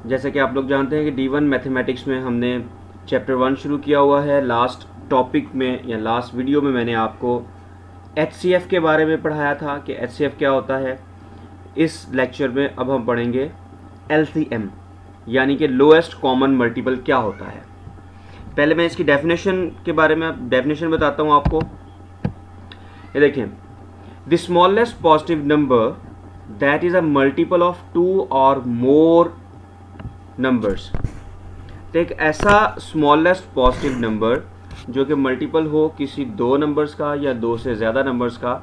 जैसे कि आप लोग जानते हैं कि D1 मैथमेटिक्स में हमने चैप्टर 1 शुरू किया हुआ है। लास्ट टॉपिक में या लास्ट वीडियो में मैंने आपको HCF के बारे में पढ़ाया था कि HCF क्या होता है। इस लेक्चर में अब हम पढ़ेंगे LCM यानी कि लोएस्ट कॉमन मल्टीपल क्या होता है। पहले मैं इसकी डेफिनेशन के बारे में डेफिनेशन बताता हूँ आपको। ये देखें, the smallest positive number that is a multiple of 2 और मोर नंबर्स। तो एक ऐसा स्मॉलेस्ट पॉजिटिव नंबर जो कि मल्टीपल हो किसी दो नंबर्स का या दो से ज़्यादा नंबर्स का।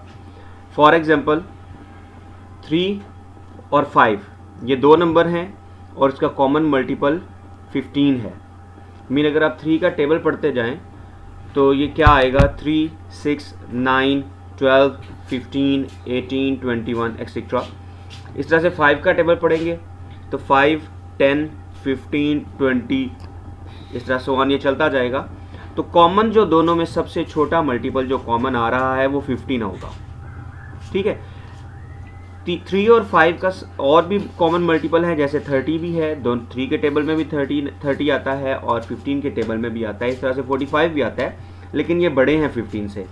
फॉर एग्जांपल 3 और 5 ये दो नंबर हैं और इसका कॉमन मल्टीपल 15 है। मीन अगर आप 3 का टेबल पढ़ते जाएं तो ये क्या आएगा, 3, 6, 9, 12, 15, 18, 21 एक्सेट्रा। इस तरह से 5 का टेबल पढ़ेंगे तो 5, 10, 15, 20 इस तरह से ऑन ये चलता जाएगा। तो कॉमन जो दोनों में सबसे छोटा मल्टीपल जो कॉमन आ रहा है वो 15 होगा। ठीक है, 3 और 5 का और भी कॉमन मल्टीपल है, जैसे 30 भी है। 3 के टेबल में भी 30 आता है और 15 के टेबल में भी आता है। इस तरह से 45 भी आता है, लेकिन ये बड़े हैं 15 से,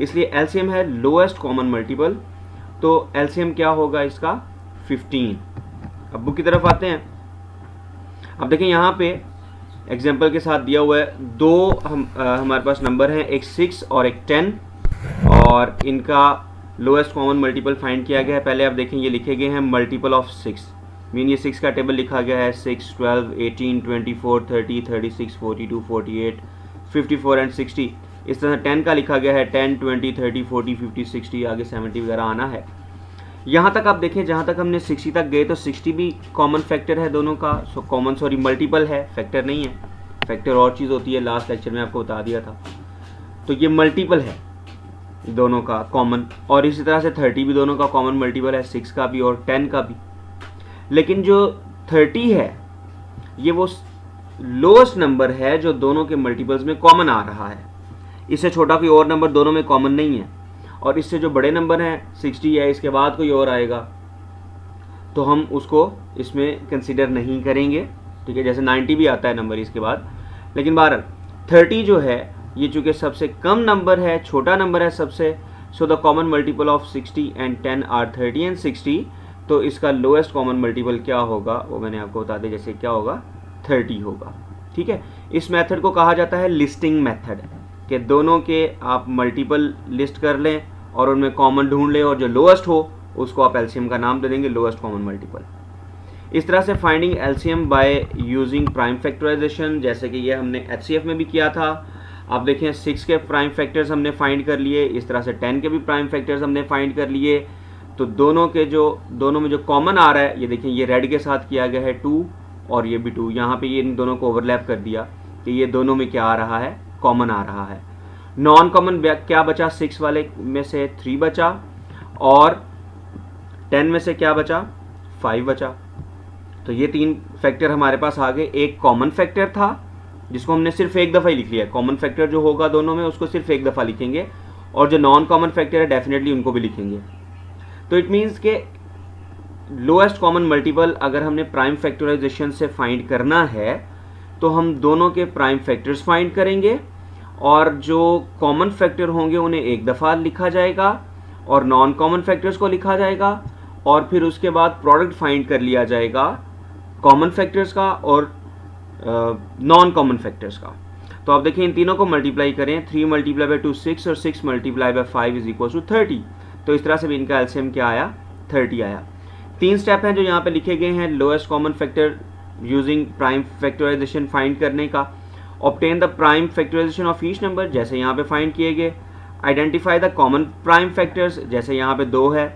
इसलिए एलसीएम है लोएस्ट कॉमन मल्टीपल। तो एलसीएम क्या होगा इसका, 15। अब बुक की तरफ आते हैं। अब देखें यहाँ पे एग्जाम्पल के साथ दिया हुआ है दो हमारे पास नंबर हैं, एक 6 और एक 10, और इनका लोएस्ट कॉमन मल्टीपल फाइंड किया गया है। पहले आप देखें ये लिखे गए हैं मल्टीपल ऑफ 6, मीन ये 6 का टेबल लिखा गया है 6, 12, 18, 24, 30, 36, 42, 48, 54 एंड 60। इस तरह 10 का लिखा गया है 10, 20, 30, 40, 50, 60, आगे 70 वगैरह आना है। यहाँ तक आप देखें, जहाँ तक हमने 60 तक गए तो 60 भी कॉमन फैक्टर है दोनों का। मल्टीपल है, फैक्टर नहीं है। फैक्टर और चीज़ होती है, लास्ट लेक्चर में आपको बता दिया था। तो ये मल्टीपल है दोनों का कॉमन, और इसी तरह से 30 भी दोनों का कॉमन मल्टीपल है, 6 का भी और 10 का भी। लेकिन जो 30 है ये वो लोएस्ट नंबर है जो दोनों के मल्टीपल्स में कॉमन आ रहा है। इससे छोटा कोई और नंबर दोनों में कॉमन नहीं है, और इससे जो बड़े नंबर हैं 60 है, इसके बाद कोई और आएगा तो हम उसको इसमें कंसीडर नहीं करेंगे। ठीक है, जैसे 90 भी आता है नंबर इसके बाद। लेकिन 30 जो है ये चूँकि सबसे कम नंबर है, छोटा नंबर है सबसे, so the common multiple of 60 and 10 are 30 and 60। तो इसका लोएस्ट कॉमन मल्टीपल क्या होगा वो मैंने आपको बता दिया, जैसे क्या होगा 30 होगा। ठीक है, इस मेथड को कहा जाता है लिस्टिंग मेथड, कि दोनों के आप मल्टीपल लिस्ट कर लें और उनमें कॉमन ढूंढ लें, और जो लोएस्ट हो उसको आप एलसीएम का नाम दे देंगे, लोएस्ट कॉमन मल्टीपल। इस तरह से finding LCM by using prime factorization, जैसे कि ये हमने एचसीएफ में भी किया था। आप देखें 6 के प्राइम फैक्टर्स हमने फाइंड कर लिए, इस तरह से 10 के भी प्राइम फैक्टर्स हमने फाइंड कर लिए। तो दोनों में जो कॉमन आ रहा है, ये देखें ये रेड के साथ किया गया है 2 और ये भी 2। यहाँ पे ये इन दोनों को ओवरलैप कर दिया कि ये दोनों में क्या आ रहा है, कॉमन आ रहा है। नॉन कॉमन क्या बचा, 6 वाले में से 3 बचा, और 10 में से क्या बचा, 5 बचा। तो ये 3 फैक्टर हमारे पास आ गए। एक कॉमन फैक्टर था जिसको हमने सिर्फ एक दफ़ा ही लिख लिया। कॉमन फैक्टर जो होगा दोनों में उसको सिर्फ एक दफ़ा लिखेंगे, और जो नॉन कॉमन फैक्टर है डेफिनेटली उनको भी लिखेंगे। तो इट मीन्स के लोएस्ट कॉमन मल्टीपल अगर हमने प्राइम फैक्टराइजेशन से फाइंड करना है तो हम दोनों के प्राइम फैक्टर्स फाइंड करेंगे, और जो कॉमन फैक्टर होंगे उन्हें एक दफ़ा लिखा जाएगा और नॉन कॉमन फैक्टर्स को लिखा जाएगा, और फिर उसके बाद प्रोडक्ट फाइंड कर लिया जाएगा कॉमन फैक्टर्स का और नॉन कॉमन फैक्टर्स का। तो आप देखिए इन तीनों को मल्टीप्लाई करें, 3 मल्टीप्लाई बाई 2 6 और 6 multiply by 5 is equal to 30। तो इस तरह से भी इनका एलसीएम क्या आया, 30 आया। 3 स्टेप हैं जो यहाँ पे लिखे गए हैं lowest common factor using prime factorization find करने का। Obtain the prime factorization of each number, जैसे यहाँ पे फाइंड किए गए। Identify the common prime factors, जैसे यहाँ पे 2 है।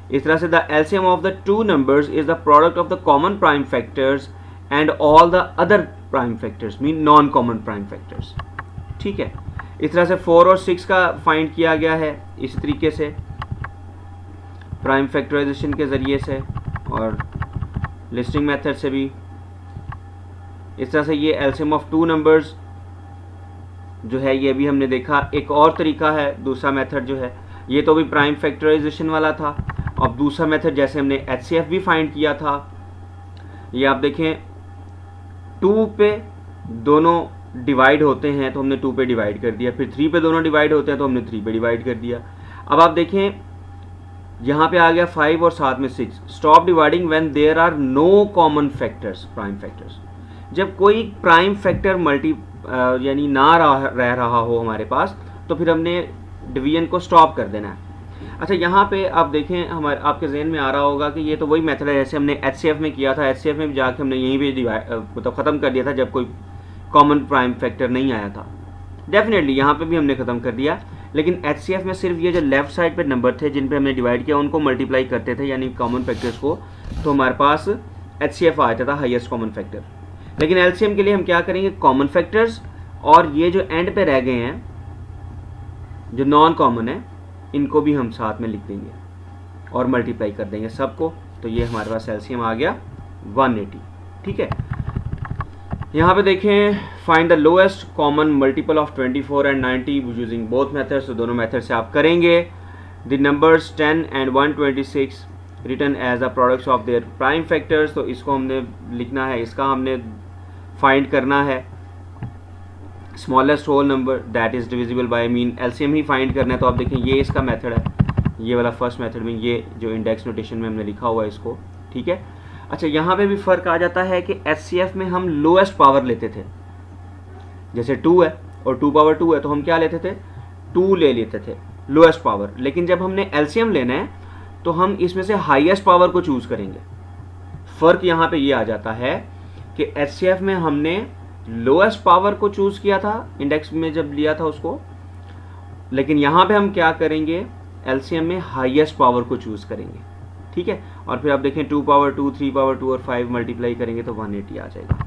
इस तरह से the LCM of the 2 numbers is the product of the common prime factors and all the other prime factors mean non common prime factors. ठीक है, इस तरह से 4 और 6 का फाइंड किया गया है इस तरीके से प्राइम फैक्टराइजेशन के ज़रिए से और लिस्टिंग मेथड से भी। इस तरह से ये एलसीएम ऑफ 2 नंबर्स जो है ये भी हमने देखा। एक और तरीका है, दूसरा मेथड जो है, ये तो भी प्राइम फैक्टराइजेशन वाला था। अब दूसरा मेथड जैसे हमने एचसीएफ भी फाइंड किया था, ये आप देखें 2 पे दोनों डिवाइड होते हैं तो हमने 2 पे डिवाइड कर दिया, फिर 3 पे दोनों डिवाइड होते हैं तो हमने 3 पे डिवाइड कर दिया। अब आप देखें यहाँ पे आ गया 5 और साथ में 6। Stop dividing when there are no common factors, prime factors. जब कोई प्राइम फैक्टर यानी ना रह रहा हो हमारे पास, तो फिर हमने डिवीजन को स्टॉप कर देना है। अच्छा, यहाँ पे आप देखें हमारे आपके जहन में आ रहा होगा कि ये तो वही मेथड है जैसे हमने HCF में किया था। HCF में जाके हमने यहीं पे मतलब ख़त्म कर दिया था जब कोई कॉमन प्राइम फैक्टर नहीं आया था। डेफिनेटली यहाँ पे भी हमने ख़त्म कर दिया, लेकिन HCF में सिर्फ ये जो लेफ्ट साइड पे नंबर थे जिन पे हमने डिवाइड किया उनको मल्टीप्लाई करते थे, यानी कॉमन फैक्टर्स को, तो हमारे पास HCF आ जाता था, हाईएस्ट कॉमन फैक्टर। लेकिन LCM के लिए हम क्या करेंगे, कॉमन फैक्टर्स और ये जो एंड पे रह गए हैं जो नॉन कॉमन है, इनको भी हम साथ में लिख देंगे और मल्टीप्लाई कर देंगे सबको। तो ये हमारे पास LCM आ गया 180। ठीक है, यहाँ पे देखें find the lowest common multiple of 24 and 90 using both methods. तो दोनों मेथड से आप करेंगे। The numbers 10 and 126 written as the products of their prime factors. तो इसको हमने लिखना है, इसका हमने फाइंड करना है smallest whole number that is divisible by mean. LCM ही फाइंड करना है। तो आप देखें ये इसका मेथड है, ये वाला फर्स्ट मेथड में, ये जो इंडेक्स नोटेशन में हमने लिखा हुआ है इसको। ठीक है, अच्छा यहाँ पे भी फ़र्क आ जाता है कि HCF में हम लोएस्ट पावर लेते थे, जैसे 2 है और 2 पावर 2 है तो हम क्या लेते थे, 2 ले लेते थे लोएस्ट पावर। लेकिन जब हमने LCM लेना है तो हम इसमें से हाईएस्ट पावर को चूज़ करेंगे। फ़र्क यहाँ पे ये आ जाता है कि HCF में हमने लोएस्ट पावर को चूज़ किया था इंडेक्स में जब लिया था उसको, लेकिन यहाँ पे हम क्या करेंगे, LCM में हाईएस्ट पावर को चूज़ करेंगे। ठीक है, और फिर आप देखें 2 पावर 2, 3 पावर 2 और 5 मल्टीप्लाई करेंगे तो 180 आ जाएगा।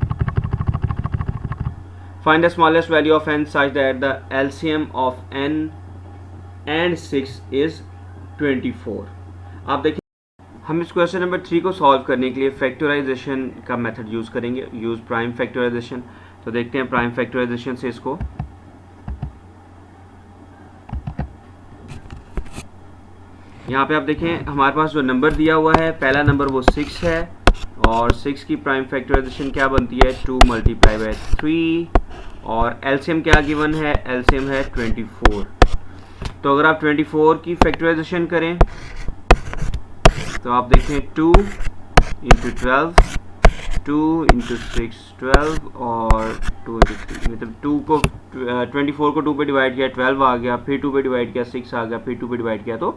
Find the smallest value of n such that the LCM of n and 6 is 24। आप देखिए हम इस क्वेश्चन नंबर 3 को सॉल्व करने के लिए फैक्टराइजेशन का मेथड यूज़ करेंगे, यूज़ प्राइम फैक्टराइजेशन। तो देखते हैं प्राइम फैक्टराइजेशन से इसको। यहाँ पे आप देखें हमारे पास जो नंबर दिया हुआ है, पहला नंबर वो 6 है और 6 की प्राइम फैक्टराइजेशन क्या बनती है, 2 मल्टीप्लाई बाय 3 और LCM क्या गिवन है, LCM है 24। तो अगर आप 24 की फैक्टराइजेशन करें तो आप देखें 2 इंटू 12, 2 इंटू 6 12 और 2 इंटू 3, मतलब 2 को 24 को 2 पे डिवाइड किया 12 आ गया, फिर 2 पे डिवाइड किया 6 आ गया, फिर 2 पे डिवाइड किया तो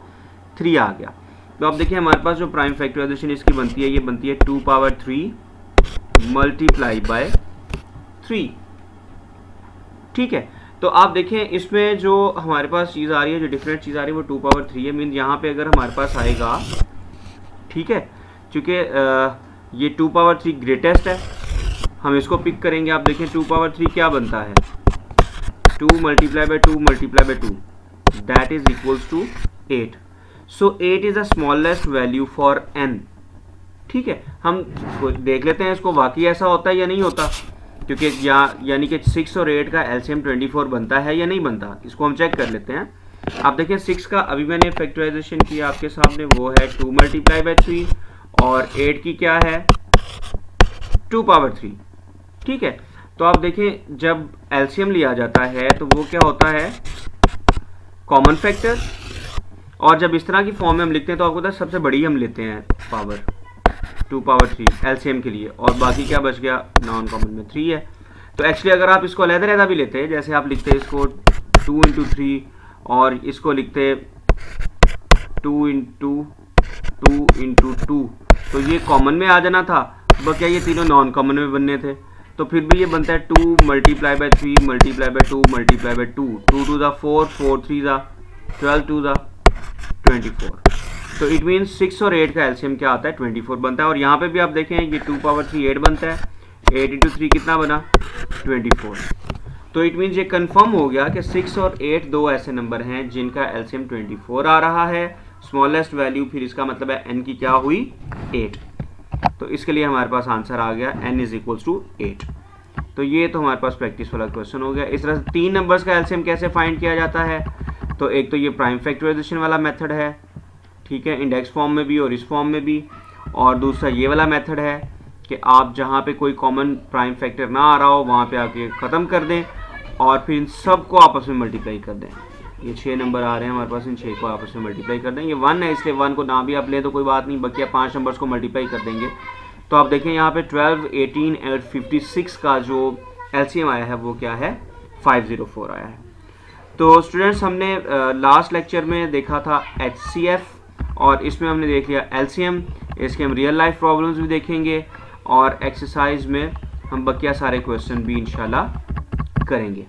3 आ गया। तो आप देखिए हमारे पास जो प्राइम फैक्टराइजेशन इसकी बनती है, ये बनती है 2 पावर 3 मल्टीप्लाई बाय 3। ठीक है, तो आप देखें इसमें जो हमारे पास चीज़ आ रही है, जो डिफरेंट चीज़ आ रही है वो 2 पावर 3 है। मीन यहाँ पे अगर हमारे पास आएगा, ठीक है, चूँकि ये 2 पावर 3 ग्रेटेस्ट है, हम इसको पिक करेंगे। आप देखें 2 पावर 3 क्या बनता है, 2 multiply by 2 multiply by 2 that is equals to 8। So 8 is the smallest value for n। ठीक है, हम देख लेते हैं इसको वाकई ऐसा होता है या नहीं होता, क्योंकि यानी कि 6 और 8 का LCM 24 बनता है या नहीं बनता, इसको हम चेक कर लेते हैं। आप देखें 6 का अभी मैंने फैक्टराइजेशन किया आपके सामने, वो है 2 मल्टीप्लाई बाय 3 और 8 की क्या है 2 पावर 3। ठीक है, तो आप देखें जब LCM लिया जाता है तो वो क्या होता है, कॉमन फैक्टर, और जब इस तरह की फॉर्म में हम लिखते हैं तो आपको पता है सबसे बड़ी हम लेते हैं पावर 2 पावर 3 LCM के लिए, और बाकी क्या बच गया, नॉन कॉमन में 3 है। तो एक्चुअली अगर आप इसको अलग-अलग भी लेते हैं, जैसे आप लिखते हैं इसको 2 इंटू 3 और इसको लिखते 2 इंटू 2, तो ये कॉमन में आ जाना था, बस क्या ये तीनों नॉन कॉमन में बनने थे। तो फिर भी ये बनता है 2 multiply by 3 multiply by 2 multiply by 2, 2 to the 4, 4 3 the 12 to the 24। तो इट मीन्स 6 और 8 का LCM क्या आता है, 24 बनता है। और यहाँ पे भी आप देखें ये 2 पावर 3 8 बनता है, 8 इंटू 3 कितना बना 24। तो इट मीन्स ये कंफर्म हो गया कि 6 और 8 दो ऐसे नंबर हैं जिनका LCM 24 आ रहा है। स्मॉलेस्ट वैल्यू फिर इसका मतलब है n की क्या हुई 8। तो इसके लिए हमारे पास आंसर आ गया n इज इक्वल्स टू 8। तो ये तो हमारे पास प्रैक्टिस वाला क्वेश्चन हो गया। इस तरह से 3 नंबर्स का LCM कैसे फाइंड किया जाता है, तो एक तो ये प्राइम फैक्टराइजेशन वाला मेथड है, ठीक है, इंडेक्स फॉर्म में भी और इस फॉर्म में भी, और दूसरा ये वाला मेथड है कि आप जहाँ पे कोई कॉमन प्राइम फैक्टर ना आ रहा हो वहाँ पे आके ख़त्म कर दें और फिर इन सब को आपस में मल्टीप्लाई कर दें। ये 6 नंबर आ रहे हैं हमारे पास, इन 6 को आपस में मल्टीप्लाई कर दें। ये 1 है इसलिए 1 को ना भी आप लें तो कोई बात नहीं, बकिया 5 नंबर्स को मल्टीप्लाई कर देंगे। तो आप देखें यहाँ पे 12, 18 और 56 का जो एलसीएम आया है वो क्या है, 504 आया है। तो स्टूडेंट्स हमने लास्ट लेक्चर में देखा था एचसीएफ और इसमें हमने देख लिया एलसीएम। इसके हम रियल लाइफ प्रॉब्लम्स भी देखेंगे और एक्सरसाइज में हम बकिया सारे क्वेश्चन भी इंशाल्लाह करेंगे।